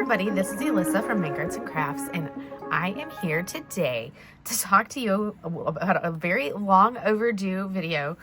everybody, this is Alyssa from Make Arts and Crafts, and I am here today to talk to you about a very long overdue video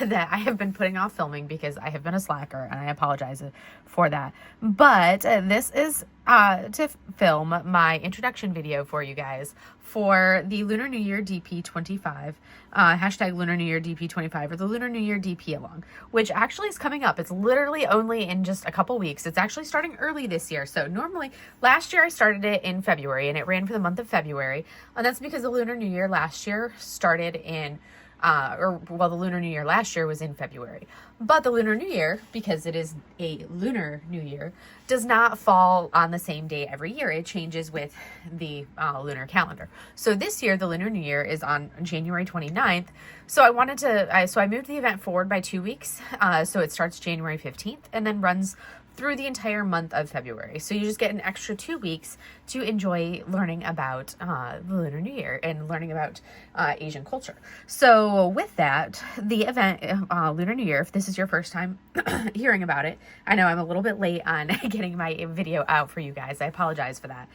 that I have been putting off filming because I have been a slacker, and I apologize for that. But this is to film my introduction video for you guys for the Lunar New Year DP25, hashtag Lunar New Year DP25, or the Lunar New Year DP along, which actually is coming up. It's literally only in just a couple weeks. It's actually starting early this year. So normally, last year I started it in February, and it ran for the month of February, and that's because the Lunar New Year last year started in the Lunar New Year last year was in February. But the Lunar New Year, because it is a Lunar New Year, does not fall on the same day every year. It changes with the lunar calendar. So this year, the Lunar New Year is on January 29th. So I wanted to, so I moved the event forward by 2 weeks. So it starts January 15th and then runs through the entire month of February. So you just get an extra 2 weeks to enjoy learning about the Lunar New Year and learning about Asian culture. So with that, the event, Lunar New Year, if this is your first time hearing about it, I know I'm a little bit late on getting my video out for you guys. I apologize for that.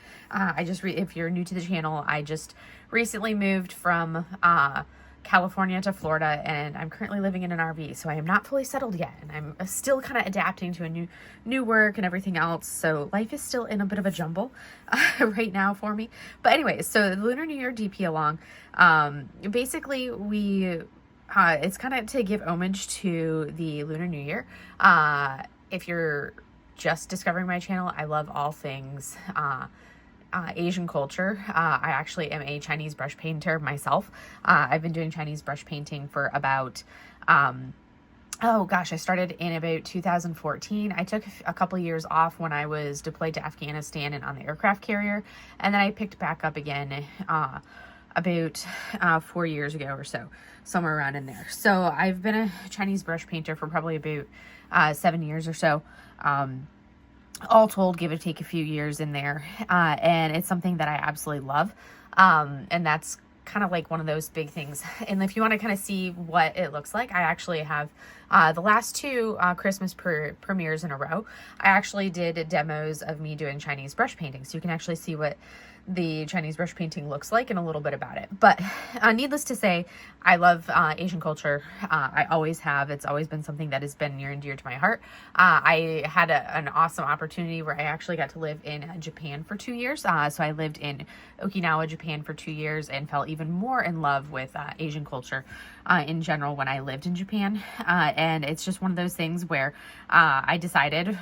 If you're new to the channel, I just recently moved from California to Florida, and I'm currently living in an RV, so I am not fully settled yet, and I'm still kind of adapting to a new work and everything else, so life is still in a bit of a jumble right now for me. But anyways, so the Lunar New Year DP along, basically it's kind of to give homage to the Lunar New Year. If you're just discovering my channel, I love all things Asian culture. I actually am a Chinese brush painter myself. I've been doing Chinese brush painting for about, oh gosh, I started in about 2014. I took a couple years off when I was deployed to Afghanistan and on the aircraft carrier, and then I picked back up again about 4 years ago or so, somewhere around in there. So I've been a Chinese brush painter for probably about 7 years or so. All told, give or take a few years in there, and it's something that I absolutely love, and that's kind of like one of those big things. And if you want to kind of see what it looks like, I actually have the last two Christmas premieres in a row. I actually did demos of me doing Chinese brush painting, so you can actually see what the Chinese brush painting looks like and a little bit about it. But needless to say, I love Asian culture. I always have. It's always been something that has been near and dear to my heart. I had an awesome opportunity where I actually got to live in Japan for 2 years. So I lived in Okinawa, Japan for 2 years and fell even more in love with Asian culture in general when I lived in Japan. And it's just one of those things where I decided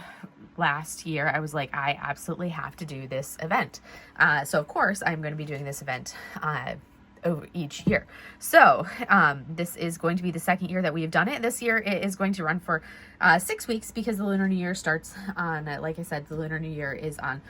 last year, I was like, I absolutely have to do this event. So of course, I'm going to be doing this event over each year. So this is going to be the second year that we have done it. This year it is going to run for 6 weeks because the Lunar New Year starts on, like I said, the Lunar New Year is on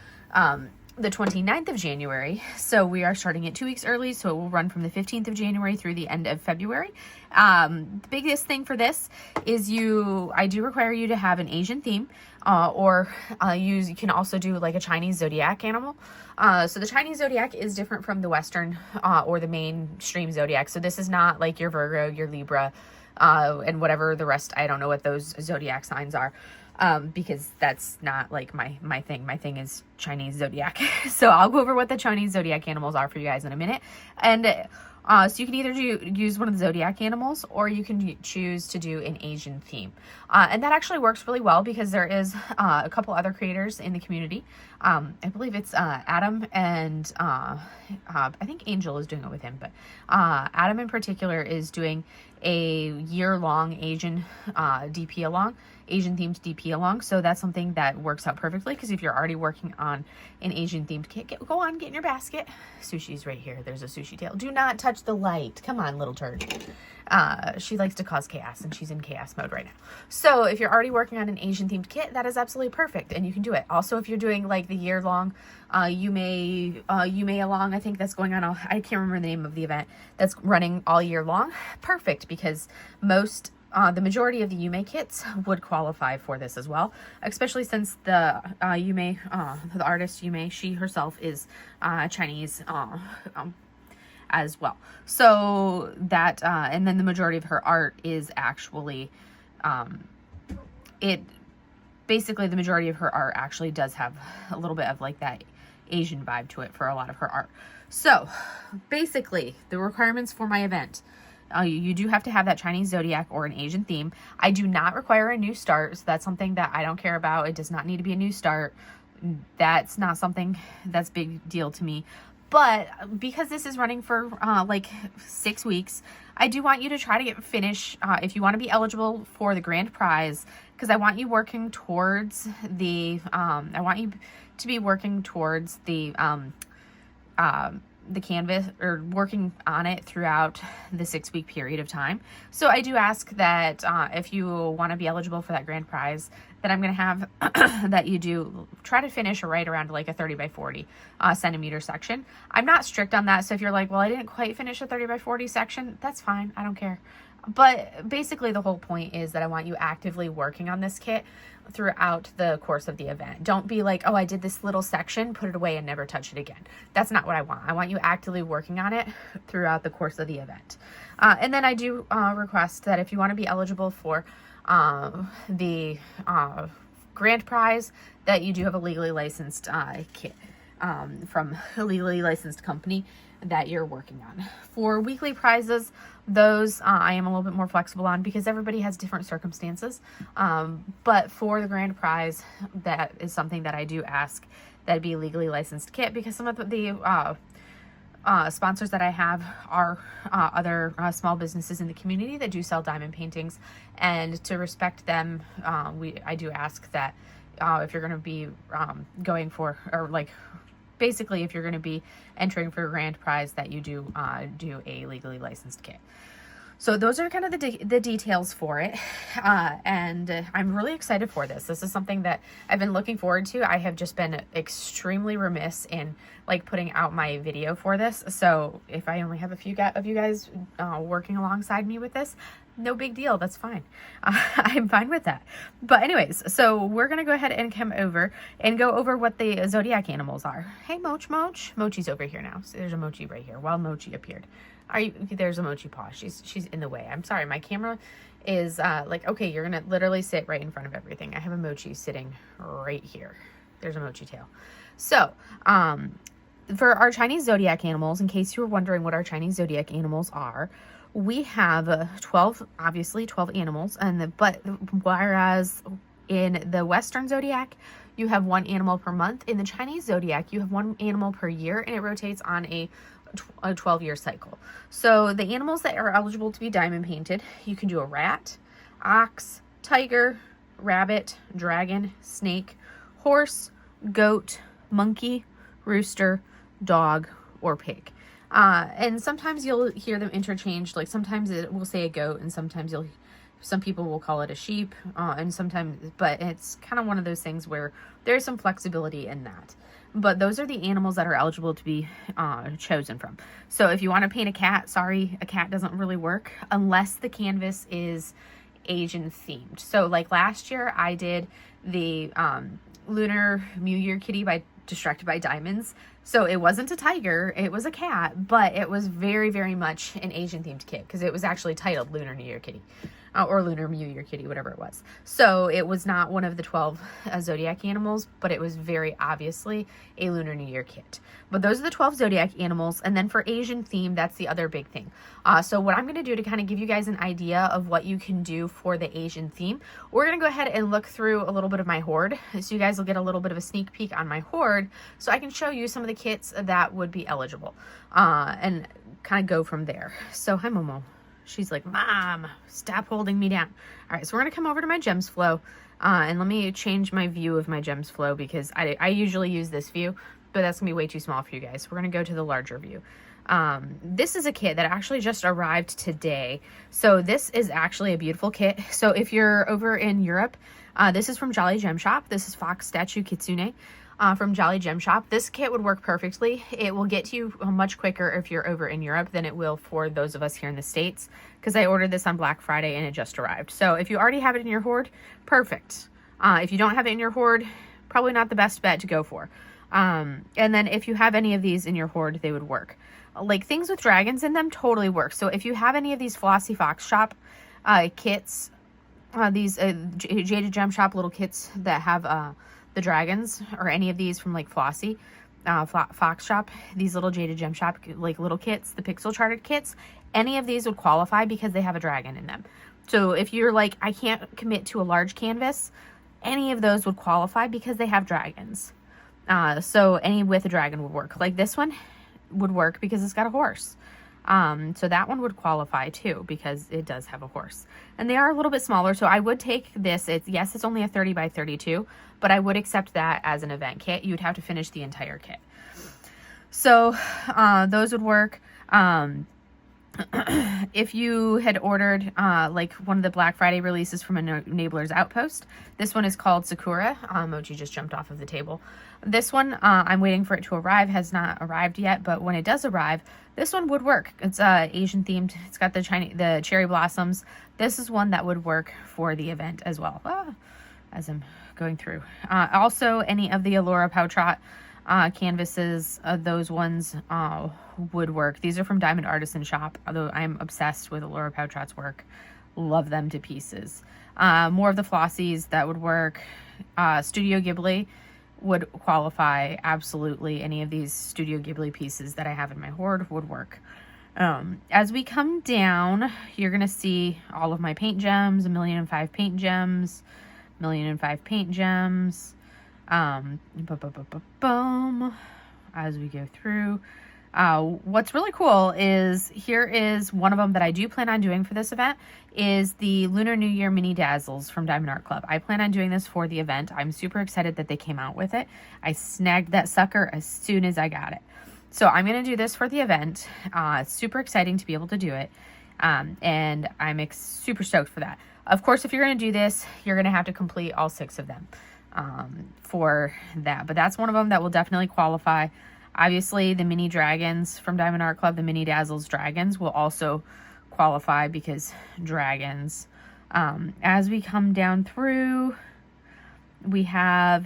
the 29th of January. So we are starting it 2 weeks early. So it will run from the 15th of January through the end of February. The biggest thing for this is I do require you to have an Asian theme, or you can also do like a Chinese zodiac animal. So the Chinese zodiac is different from the Western or the mainstream zodiac. So this is not like your Virgo, your Libra, and whatever the rest. I don't know what those zodiac signs are. Because that's not like my thing. My thing is Chinese zodiac. So I'll go over what the Chinese zodiac animals are for you guys in a minute. And so you can either use one of the zodiac animals, or you can choose to do an Asian theme. And that actually works really well because there is a couple other creators in the community. I believe it's Adam and I think Angel is doing it with him, but Adam in particular is doing a year-long Asian DP along, Asian themed DP along. So that's something that works out perfectly, because if you're already working on an Asian themed kit, go on, get in your basket. Sushi's right here. There's a sushi tail. Do not touch the light. Come on, little turd. She likes to cause chaos, and she's in chaos mode right now. So if you're already working on an Asian themed kit, that is absolutely perfect, and you can do it. Also, if you're doing like the year long Yume along, I think that's going on. I can't remember the name of the event that's running all year long. Perfect, because the majority of the Yume kits would qualify for this as well, especially since the Yume, the artist Yume, she herself is Chinese as well. So that, and then the majority of her art is actually, basically the majority of her art actually does have a little bit of like that Asian vibe to it for a lot of her art. So basically the requirements for my event, you do have to have that Chinese zodiac or an Asian theme. I do not require a new start, so that's something that I don't care about. It does not need to be a new start. That's not something that's big deal to me. But because this is running for like 6 weeks, I do want you to try to get finished if you want to be eligible for the grand prize, because I want you working towards the I want you to be working towards the canvas, or working on it throughout the 6-week period of time. So I do ask that if you want to be eligible for that grand prize, that I'm going to have that you do try to finish right around like a 30 by 40 centimeter section. I'm not strict on that. So if you're like, well, I didn't quite finish a 30 by 40 section, that's fine. I don't care. But basically the whole point is that I want you actively working on this kit throughout the course of the event. Don't be like, oh, I did this little section, put it away and never touch it again. That's not what I want. I want you actively working on it throughout the course of the event. And then I do request that if you want to be eligible for the grand prize, that you do have a legally licensed kit from a legally licensed company that you're working on. For weekly prizes, those I am a little bit more flexible on because everybody has different circumstances. But for the grand prize, that is something that I do ask that it be a legally licensed kit, because some of the sponsors that I have are other small businesses in the community that do sell diamond paintings, and to respect them, I do ask that if you're going to be going for, or like basically if you're going to be entering for a grand prize, that you do a legally licensed kit. So those are kind of the details for it. And I'm really excited for this. This is something that I've been looking forward to. I have just been extremely remiss in like putting out my video for this. So if I only have a few of you guys working alongside me with this, no big deal. That's fine. I'm fine with that. But anyways, so we're going to go ahead and come over and go over what the zodiac animals are. Hey, Moch. Mochi's over here now. So there's a Mochi right here. While Mochi appeared. There's a Mochi paw. She's in the way. I'm sorry. My camera is like, okay, you're going to literally sit right in front of everything. I have a Mochi sitting right here. There's a Mochi tail. So, for our Chinese zodiac animals, in case you were wondering what our Chinese zodiac animals are, we have 12 animals, but whereas in the Western zodiac, you have 1 animal per month. In the Chinese zodiac, you have 1 animal per year, and it rotates on a 12-year cycle. So the animals that are eligible to be diamond painted, you can do a rat, ox, tiger, rabbit, dragon, snake, horse, goat, monkey, rooster, dog, or pig. And sometimes you'll hear them interchanged. Like sometimes it will say a goat, and sometimes some people will call it a sheep, and sometimes, but it's kind of one of those things where there's some flexibility in that. But those are the animals that are eligible to be chosen from. So if you want to paint a cat, sorry, a cat doesn't really work unless the canvas is Asian themed. So like last year I did the Lunar New Year Kitty by Distracted by Diamonds. So it wasn't a tiger, it was a cat, but it was very, very much an Asian themed kit because it was actually titled Lunar New Year Kitty. Or Lunar New Year Kitty, whatever it was. So it was not one of the 12 zodiac animals, but it was very obviously a Lunar New Year kit. But those are the 12 zodiac animals. And then for Asian theme, that's the other big thing. So what I'm going to do to kind of give you guys an idea of what you can do for the Asian theme, we're going to go ahead and look through a little bit of my hoard. So you guys will get a little bit of a sneak peek on my hoard, so I can show you some of the kits that would be eligible and kind of go from there. So hi, Momo. She's like, Mom, stop holding me down. All right, so we're going to come over to my gems flow. And let me change my view of my gems flow because I usually use this view, but that's going to be way too small for you guys. So we're going to go to the larger view. This is a kit that actually just arrived today. So this is actually a beautiful kit. So if you're over in Europe, this is from Jolly Gem Shop. This is Fox Statue Kitsune. From Jolly Gem Shop. This kit would work perfectly. It will get to you much quicker if you're over in Europe than it will for those of us here in the States, because I ordered this on Black Friday and it just arrived. So if you already have it in your hoard, perfect. If you don't have it in your hoard, probably not the best bet to go for. And then if you have any of these in your hoard, they would work. Like things with dragons in them totally work. So if you have any of these Flossy Fox Shop kits, these Jaded Gem Shop little kits that have the dragons, or any of these from like Flossie, Fox Shop, these little Jaded Gem Shop like little kits, the pixel charted kits, any of these would qualify because they have a dragon in them. So if you're like, I can't commit to a large canvas, any of those would qualify because they have dragons. So any with a dragon would work. Like this one would work because it's got a horse. So that one would qualify too because it does have a horse. And they are a little bit smaller, so I would take this. Yes, it's only a 30 by 32, but I would accept that as an event kit. You'd have to finish the entire kit. So those would work. If you had ordered like one of the Black Friday releases from Enabler's Outpost, this one is called Sakura. Mochi just jumped off of the table. This one, I'm waiting for it to arrive, has not arrived yet, but when it does arrive, this one would work. It's Asian themed. It's got the cherry blossoms. This is one that would work for the event as well, as I'm going through. Also, any of the Allura Poutrot canvases, those ones would work. These are from Diamond Artisan Shop, although I'm obsessed with Allura Poutrot's work. Love them to pieces. More of the Flossies, that would work. Studio Ghibli would qualify, absolutely. Any of these Studio Ghibli pieces that I have in my hoard would work. As we come down, you're going to see all of my paint gems, 1,000,005 paint gems, 1,000,005 paint gems. As we go through, what's really cool is, here is one of them that I do plan on doing for this event, is the Lunar New Year Mini Dazzles from Diamond Art Club. I plan on doing this for the event. I'm super excited that they came out with it. I snagged that sucker as soon as I got it. So I'm going to do this for the event. It's super exciting to be able to do it. And I'm super stoked for that. Of course, if you're going to do this, you're going to have to complete all 6 of them for that. But that's one of them that will definitely qualify. Obviously, the mini dragons from Diamond Art Club, the Mini Dazzles dragons, will also qualify because dragons. As we come down through, we have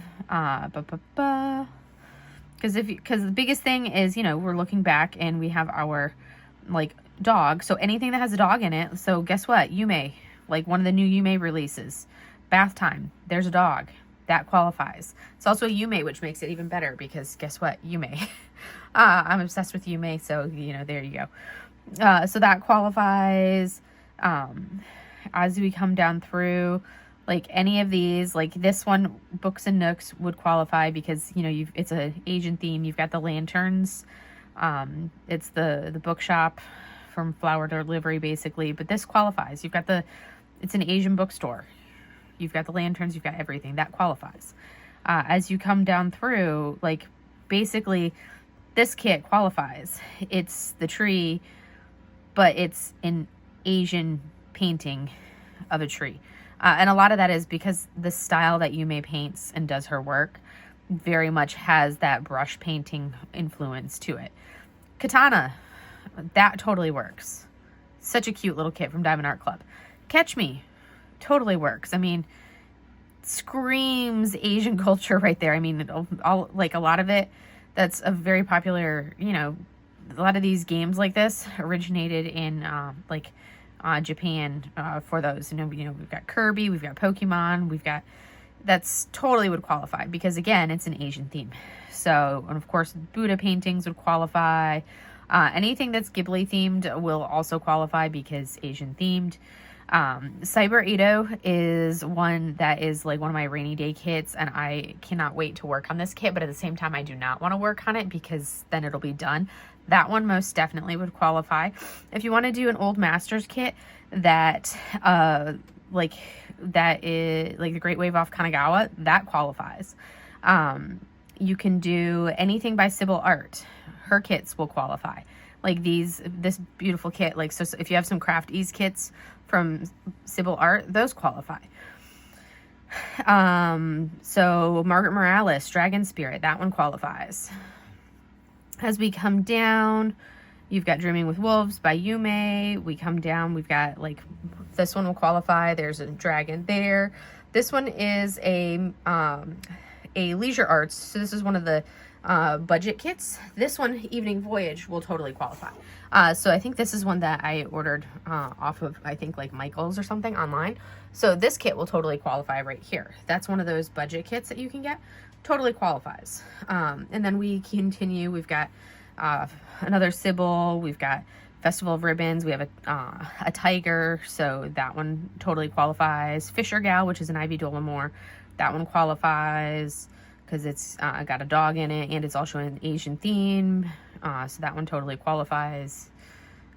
because the biggest thing is, we're looking back and we have our like dog. So anything that has a dog in it. So guess what? Yume, like one of the new Yume releases, Bath Time. There's a dog. That qualifies. It's also a Yume, which makes it even better because guess what? Yume. I'm obsessed with Yume, so, there you go. So that qualifies. As we come down through, like any of these, like this one, Books and Nooks, would qualify because, it's a Asian theme. You've got the lanterns. It's the bookshop from Flower Delivery, basically. But this qualifies. It's an Asian bookstore. You've got the lanterns, you've got everything. That qualifies. As you come down through, like, basically, this kit qualifies. It's the tree, but it's an Asian painting of a tree. And a lot of that is because the style that Yume paints and does her work very much has that brush painting influence to it. Katana, that totally works. Such a cute little kit from Diamond Art Club. Catch Me, totally works. I mean, screams Asian culture right there. I mean, all like a lot of it, that's a very popular, a lot of these games like this originated in Japan for those. We've got Kirby, we've got Pokemon, that's totally would qualify because again, it's an Asian theme. So, and of course, Buddha paintings would qualify. Anything that's Ghibli themed will also qualify because Asian themed. Cyber Edo is one that is like one of my rainy day kits, and I cannot wait to work on this kit, but at the same time I do not want to work on it because then it'll be done. That one most definitely would qualify. If you want to do an old masters kit that is like the Great Wave off Kanagawa, that qualifies. You can do anything by Sybil Art. Her kits will qualify. Like this beautiful kit, like, so if you have some Craft Ease kits from Sybil Art, those qualify. So Margaret Morales, Dragon Spirit, that one qualifies. As we come down, you've got Dreaming with Wolves by Yume. We come down, we've got like, this one will qualify. There's a dragon there. This one is a Leisure Arts. So this is one of the budget kits. This one, Evening Voyage, will totally qualify. So I think this is one that I ordered off of, I think, like Michael's or something online. So this kit will totally qualify right here. That's one of those budget kits that you can get. Totally qualifies. And then we continue. We've got another Sybil. We've got Festival of Ribbons. We have a tiger, so that one totally qualifies. Fisher Gal, which is an Ivy Dollamore. That one qualifies because it's got a dog in it and it's also an Asian theme. So that one totally qualifies.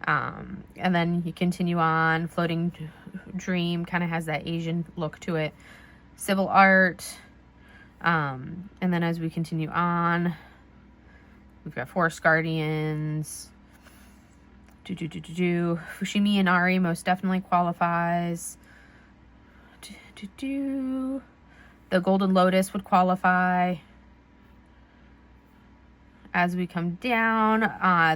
And then you continue on. Floating Dream kind of has that Asian look to it. Civil Art. And then as we continue on, we've got Forest Guardians. Fushimi Inari most definitely qualifies. The Golden Lotus would qualify. As we come down,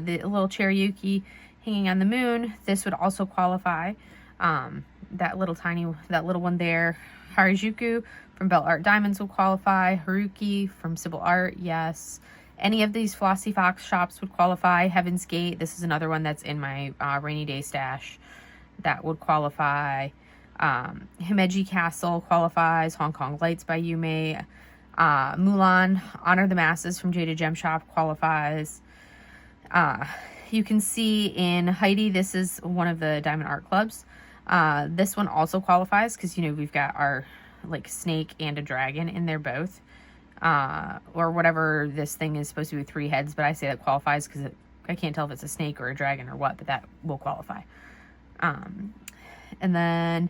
the little Cherryuki hanging on the moon, this would also qualify. That little one there. Harajuku from Bell Art Diamonds will qualify. Haruki from Sybil Art, yes. Any of these Flossy Fox shops would qualify. Heaven's Gate, this is another one that's in my rainy day stash. That would qualify. Himeji Castle qualifies. Hong Kong Lights by Yume. Mulan, Honor the Masses from Jada Gem Shop qualifies. You can see in Heidi, this is one of the Diamond Art Clubs. This one also qualifies because, you know, we've got our like snake and a dragon in there both. Or whatever this thing is supposed to be with 3 heads, but I say that qualifies because I can't tell if it's a snake or a dragon or what, but that will qualify. And then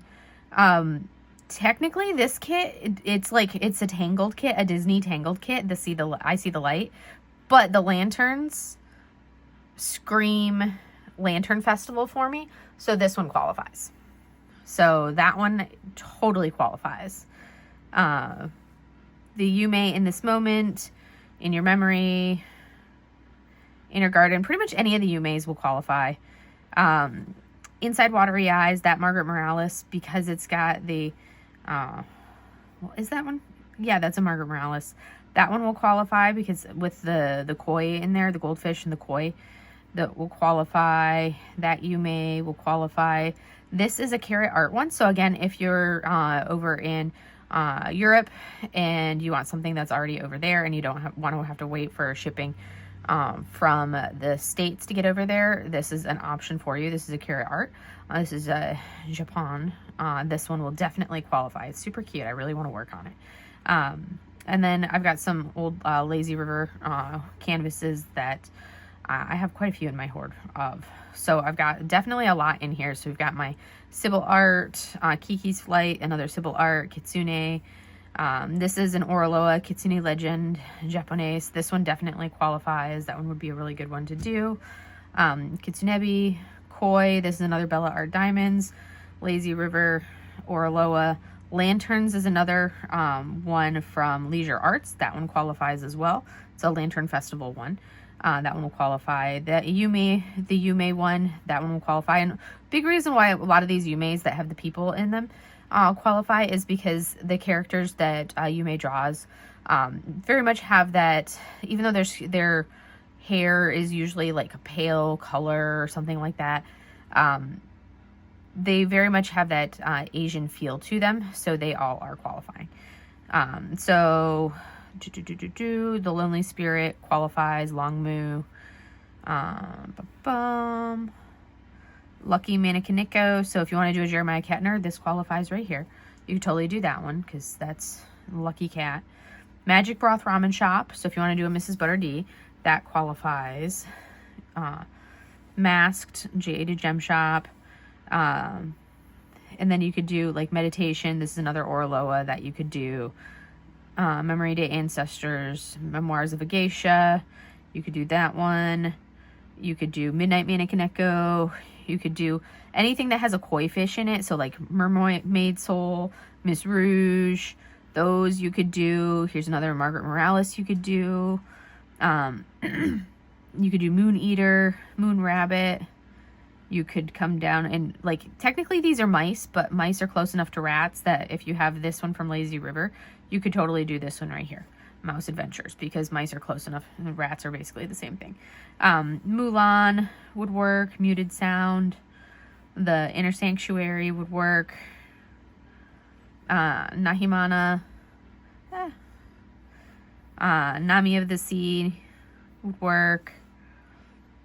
technically this kit, it's a Tangled kit, a Disney Tangled kit. I See the Light, but the lanterns scream Lantern Festival for me, so this one qualifies. So that one totally qualifies. The Yume In This Moment, In Your Memory, Inner Garden, pretty much any of the Yume's will qualify. Inside Watery Eyes, that Margaret Morales, because it's got the, is that one? Yeah, that's a Margaret Morales. That one will qualify because with the koi in there, the goldfish and the koi, that will qualify. That Yume will qualify. This is a Carrot Art one. So again, if you're over in Europe and you want something that's already over there and you don't want to have to wait for shipping from the States to get over there, this is an option for you. This is a Carrot Art. This is Japan. This one will definitely qualify. It's super cute. I really want to work on it. And then I've got some old Lazy River canvases that I have quite a few in my hoard of. So I've got definitely a lot in here. So we've got my Sybil Art, Kiki's Flight, another Sybil Art, Kitsune. This is an Oraloa Kitsune Legend Japanese. This one definitely qualifies. That one would be a really good one to do. Kitsunebi, Koi. This is another Bella Art Diamonds. Lazy River, Oraloa. Lanterns is another one from Leisure Arts. That one qualifies as well. It's a Lantern Festival one. That one will qualify. The Yume one, that one will qualify. And big reason why a lot of these Yumes that have the people in them qualify is because the characters that Yume draws very much have that, even though their hair is usually like a pale color or something like that, they very much have that Asian feel to them, so they all are qualifying. The Lonely Spirit qualifies. Long Moo. Lucky Mannequinico. So if you want to do a Jeremiah Kettner, this qualifies right here. You can totally do that one because that's Lucky Cat. Magic Broth Ramen Shop. So if you want to do a Mrs. Butter D, that qualifies. Masked Jade Gem Shop. And then you could do like Meditation. This is another Oraloa that you could do. Memory Day Ancestors, Memoirs of a Geisha. You could do that one. You could do Midnight Mannequin. You could do anything that has a koi fish in it. So like Mermaid Soul, Miss Rouge, those you could do. Here's another Margaret Morales you could do. You could do Moon Eater, Moon Rabbit. You could come down and, like, technically these are mice, but mice are close enough to rats that if you have this one from Lazy River, you could totally do this one right here, Mouse Adventures, because mice are close enough and rats are basically the same thing. Mulan would work. Muted Sound. The Inner Sanctuary would work. Nahimana, Nami of the Sea would work.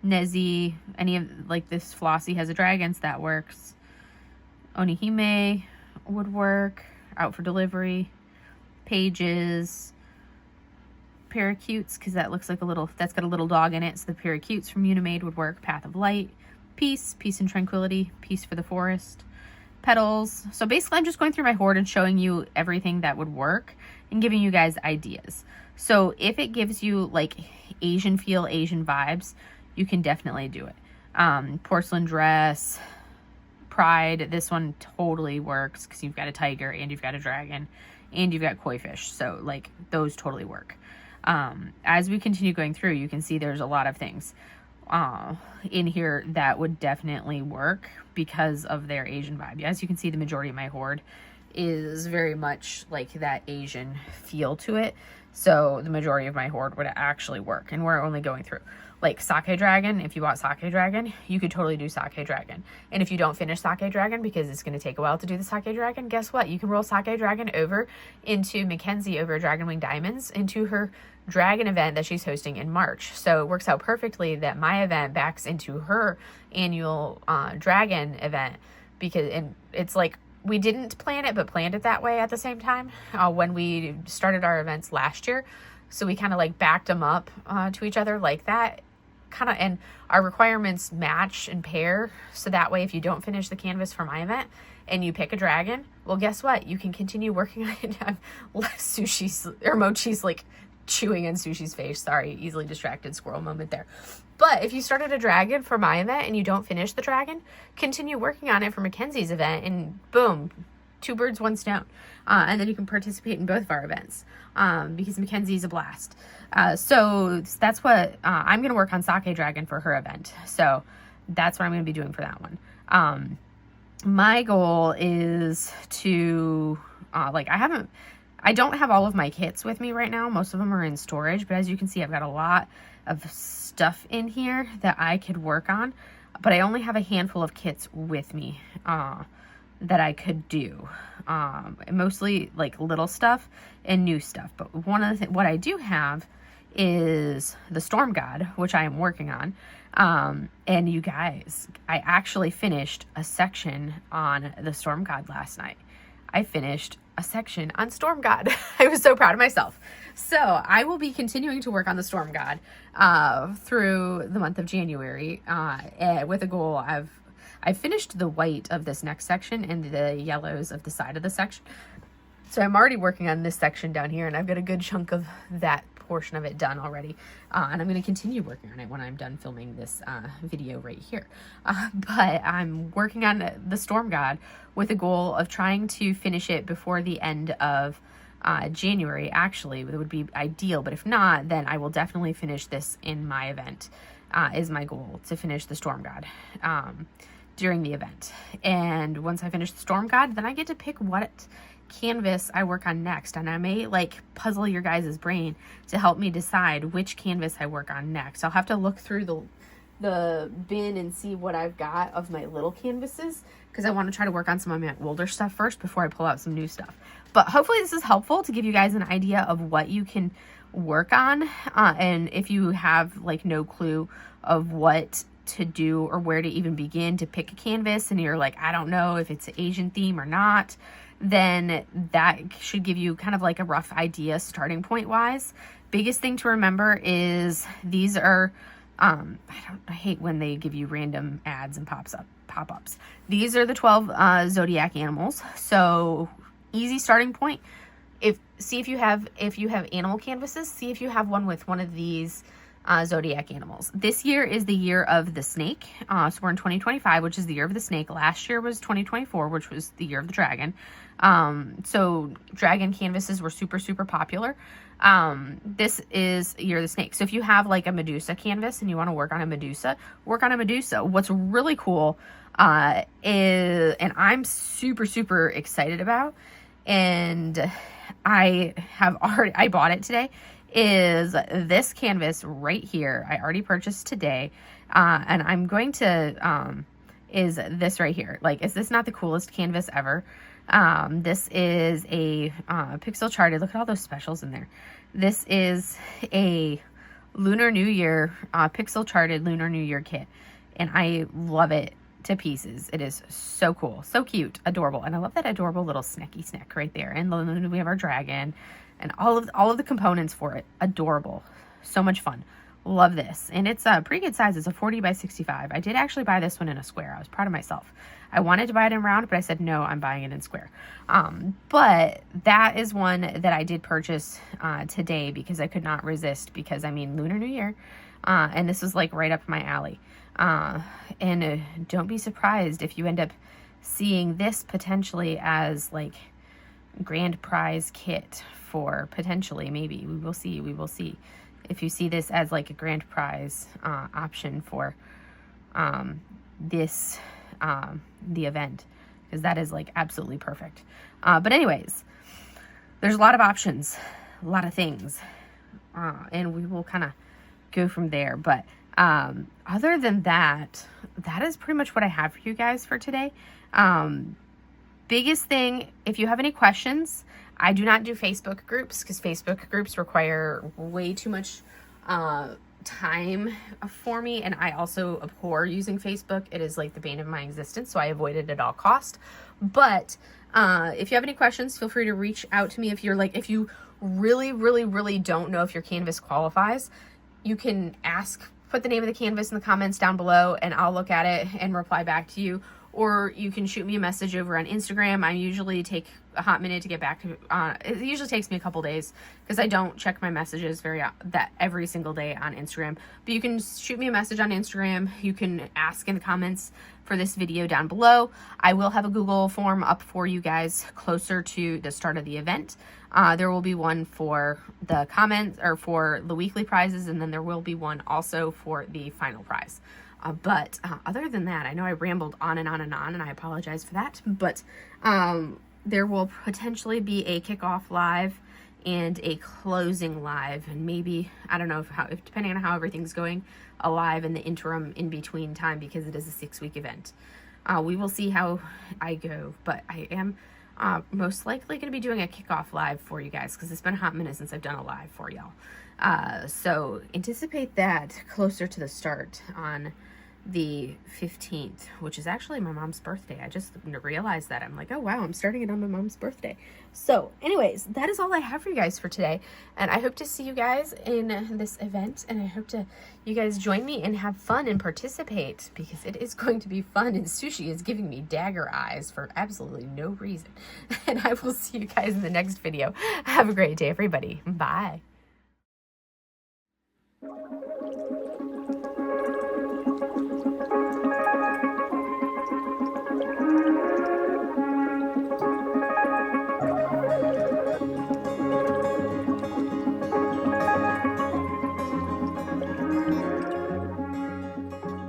Nezi, any of, like this Flossie has a dragons, that works. Onihime would work. Out for delivery. Pages. Parakeets, because that looks like a little, that's got a little dog in it, so the parakeets from Unimaid would work. Path of Light. Peace and tranquility. Peace for the forest. Petals. So basically I'm just going through my hoard and showing you everything that would work and giving you guys ideas. So if it gives you like Asian feel, Asian vibes, you can definitely do it. Porcelain dress, pride. This one totally works because you've got a tiger and you've got a dragon and you've got koi fish. So like those totally work. As we continue going through, you can see there's a lot of things in here that would definitely work because of their Asian vibe. As you can see, the majority of my hoard is very much like that Asian feel to it. So the majority of my hoard would actually work. And we're only going through like Sake Dragon. If you bought Sake Dragon, you could totally do Sake Dragon. And if you don't finish Sake Dragon because it's going to take a while to do the Sake Dragon, guess what? You can roll Sake Dragon over into Mackenzie over Dragon Wing Diamonds into her dragon event that she's hosting in March. So it works out perfectly that my event backs into her annual dragon event, because and it's like we didn't plan it, but planned it that way at the same time when we started our events last year. So we kind of like backed them up to each other like that. Kind of, and our requirements match and pair, so that way if you don't finish the canvas for my event and you pick a dragon, well guess what, you can continue working on it. Sushi's or Mochi's like chewing in Sushi's face, sorry, easily distracted squirrel moment there. But if you started a dragon for my event and you don't finish the dragon, continue working on it for Mackenzie's event, and boom, 2 birds, 1 stone. And then you can participate in both of our events because Mackenzie's a blast. So that's what I'm going to work on Sake Dragon for her event. So that's what I'm going to be doing for that one. My goal is to, I don't have all of my kits with me right now. Most of them are in storage, but as you can see, I've got a lot of stuff in here that I could work on, but I only have a handful of kits with me that I could do. Mostly like little stuff and new stuff. But one of the what I do have is the Storm God, which I am working on. And you guys, I actually finished a section on the Storm God last night. I finished a section on Storm God. I was so proud of myself. So I will be continuing to work on the Storm God through the month of January with a goal of, I finished the white of this next section and the yellows of the side of the section. So I'm already working on this section down here, and I've got a good chunk of that portion of it done already. And I'm going to continue working on it when I'm done filming this video right here. But I'm working on the Storm God with a goal of trying to finish it before the end of January. Actually, it would be ideal, but if not, then I will definitely finish this in my event, is my goal, to finish the Storm God during the event. And once I finish the Storm God, then I get to pick what canvas I work on next, and I may like puzzle your guys' brain to help me decide which canvas I work on next. I'll have to look through the bin and see what I've got of my little canvases, because I want to try to work on some of my older stuff first before I pull out some new stuff. But hopefully this is helpful to give you guys an idea of what you can work on, and if you have like no clue of what to do or where to even begin to pick a canvas, and you're like, I don't know if it's an Asian theme or not, then that should give you kind of like a rough idea starting point wise. Biggest thing to remember is these are I hate when they give you random ads and pop-ups. These are the 12 zodiac animals. So easy starting point. See if you have animal canvases, see if you have one with one of these zodiac animals. This year is the year of the snake. So we're in 2025, which is the year of the snake. Last year was 2024, which was the year of the dragon. So dragon canvases were super, super popular. This is year of the snake. So if you have like a Medusa canvas and you want to work on a Medusa, work on a Medusa. What's really cool, is, and I'm super, super excited about, and I bought it today, is this canvas right here. I already purchased today, and I'm going to, is this right here. Like, is this not the coolest canvas ever? This is a pixel charted. Look at all those specials in there. This is a Lunar New Year, pixel charted Lunar New Year kit. And I love it to pieces. It is so cool, so cute, adorable. And I love that adorable little snacky snack right there. And then we have our dragon and all of the components for it. Adorable. So much fun. Love this. And it's a pretty good size. It's a 40 by 65. I did actually buy this one in a square. I was proud of myself. I wanted to buy it in round, but I said, no, I'm buying it in square. But that is one that I did purchase today because I could not resist, because I mean, Lunar New Year. And this was like right up my alley. And don't be surprised if you end up seeing this potentially as like grand prize kit for potentially, maybe, we will see if you see this as like a grand prize option for this the event, because that is like absolutely perfect. But anyways, there's a lot of options, a lot of things, and we will kind of go from there. But other than that, that is pretty much what I have for you guys for today. Biggest thing, if you have any questions, I do not do Facebook groups because Facebook groups require way too much time for me, and I also abhor using Facebook. It is like the bane of my existence, so I avoid it at all cost. But if you have any questions, feel free to reach out to me. If you really don't know if your canvas qualifies, you can put the name of the canvas in the comments down below, and I'll look at it and reply back to you. Or you can shoot me a message over on Instagram. I usually take a hot minute to get back to, it usually takes me a couple days because I don't check my messages every single day on Instagram. But you can shoot me a message on Instagram. You can ask in the comments for this video down below. I will have a Google form up for you guys closer to the start of the event. There will be one for the comments or for the weekly prizes, and then there will be one also for the final prize. But other than that, I know I rambled on and on and on, and I apologize for that. But there will potentially be a kickoff live and a closing live, and maybe, I don't know if depending on how everything's going, a live in the interim in between time, because it is a 6-week event. We will see how I go, but I am most likely going to be doing a kickoff live for you guys because it's been a hot minute since I've done a live for y'all. So anticipate that closer to the start on the 15th, which is actually my mom's birthday. I just realized that. I'm like, oh wow, I'm starting it on my mom's birthday. So anyways, that is all I have for you guys for today, and I hope to see you guys in this event, and I hope you guys join me and have fun and participate, because it is going to be fun, and Sushi is giving me dagger eyes for absolutely no reason. And I will see you guys in the next video. Have a great day, everybody. Bye.